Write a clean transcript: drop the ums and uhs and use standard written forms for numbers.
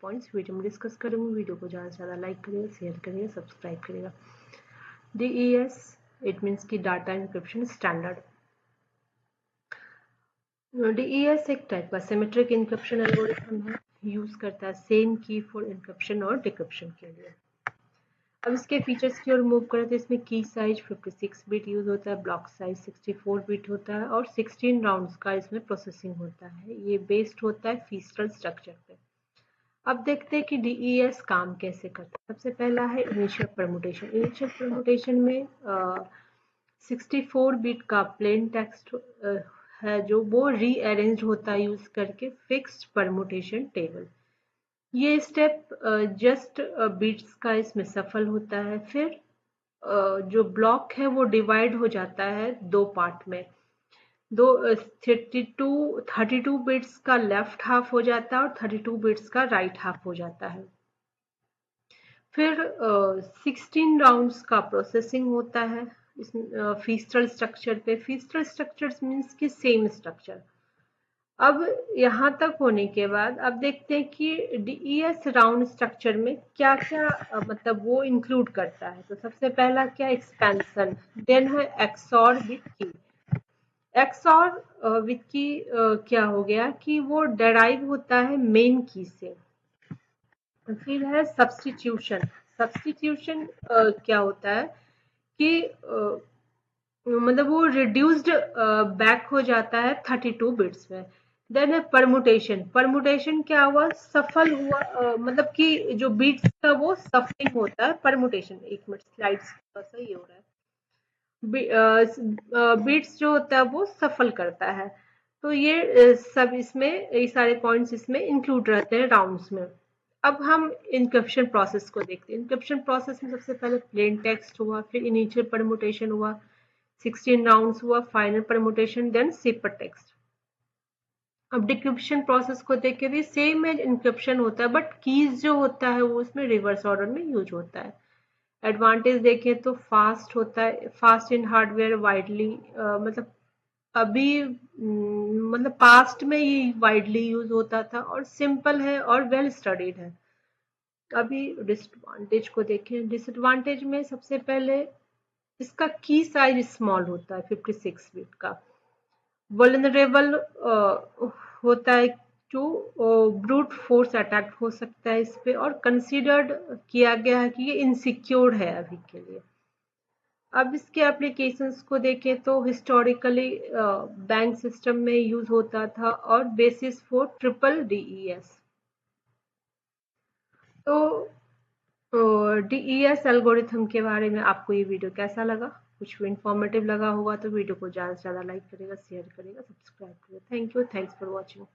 Points video में discuss करूँगी। Video को ज़्यादा से ज़्यादा लाइक करिएगा, शेयर करिएगा, सब्सक्राइब करिएगा। DES इट मीन्स की डाटा इंक्रिप्शन स्टैंडर्ड। DES एक टाइप का सिमेट्रिक इंक्रिप्शन एल्गोरिथम है, यूज करता है सेम की फॉर इंक्रिप्शन और डिक्रिप्शन के लिए। अब इसके फीचर्स की ओर मूव करें तो इसमें की साइज 56 बिट यूज होता है, ब्लॉक साइज 64 बिट होता है और 16 राउंड्स का इसमें प्रोसेसिंग होता है। ये बेस्ड होता है फीस्टल स्ट्रक्चर पे। अब देखते हैं कि DES काम कैसे करता है। सबसे पहला है इनिशियल परमुटेशन। इनिशियल परमुटेशन में 64 बिट का प्लेन टेक्स्ट है जो वो रीअरेंज होता है यूज करके फिक्स्ड परमुटेशन टेबल। ये स्टेप जस्ट बिट्स का इसमें सफल होता है। फिर जो ब्लॉक है वो डिवाइड हो जाता है दो पार्ट में। 32 बिट्स का लेफ्ट हाफ हो जाता है और 32 बिट्स का राइट हाफ हो जाता है। फिर 16 राउंड्स का प्रोसेसिंग होता है इस फीस्टल स्ट्रक्चर पे। फीस्टल स्ट्रक्चर्स मीन्स कि सेम स्ट्रक्चर। अब यहाँ तक होने के बाद अब देखते हैं कि DES राउंड स्ट्रक्चर में क्या क्या मतलब वो इंक्लूड करता है। तो सबसे पहला क्या, एक्सपेंशन, देन है एक्सऑर विथ की। एक्सऑर विथ की क्या हो गया कि वो डेराइव होता है मेन की से। फिर है सब्स्टिट्यूशन। सब्स्टिट्यूशन क्या होता है कि मतलब वो रिड्यूस्ड बैक हो जाता है 32 बिट्स में। देन है परमुटेशन। परमुटेशन क्या हुआ, सफल हुआ मतलब कि जो बिट्स का वो सफलिंग होता है परमुटेशन। एक मिनट, स्लाइड्स सही हो रहा है। बिट्स जो होता है वो सफल करता है। तो ये सब इसमें, ये सारे पॉइंट्स इसमें इंक्लूड रहते हैं राउंड्स में। अब हम इंक्रिप्शन प्रोसेस को देखते हैं। इंक्रिप्शन प्रोसेस में सबसे पहले प्लेन टेक्स्ट हुआ, फिर इनिशियल परमुटेशन हुआ, 16 राउंड्स हुआ, final permutation, then cipher text. अब डिक्रिप्शन प्रोसेस को देखें भी सेम है, इंक्रिप्शन होता है बट कीज जो होता है वो उसमें रिवर्स ऑर्डर में यूज होता है। एडवांटेज देखें तो फास्ट होता है, फास्ट इन हार्डवेयर वाइडली मतलब अभी मतलब पास्ट में ये वाइडली यूज होता था और सिंपल है और वेल स्टडीड है। अभी डिसएडवांटेज को देखें। डिसएडवांटेज में सबसे पहले इसका की साइज स्मॉल होता है 56 बिट का। वल्नरेबल होता है टू ब्रूट फोर्स अटैक हो सकता है इस पे, और कंसीडर्ड किया गया है कि ये इनसिक्योर है अभी के लिए। अब इसके एप्लीकेशंस को देखें तो हिस्टोरिकली बैंक सिस्टम में यूज होता था और बेसिस फॉर ट्रिपल DES। तो DES एल्गोरिथम के बारे में आपको ये वीडियो कैसा लगा? कुछ इन्फॉर्मेटिव लगा होगा तो वीडियो को ज़्यादा से ज़्यादा लाइक करेगा, शेयर करेगा, सब्सक्राइब करेगा। Thank you, thanks for watching.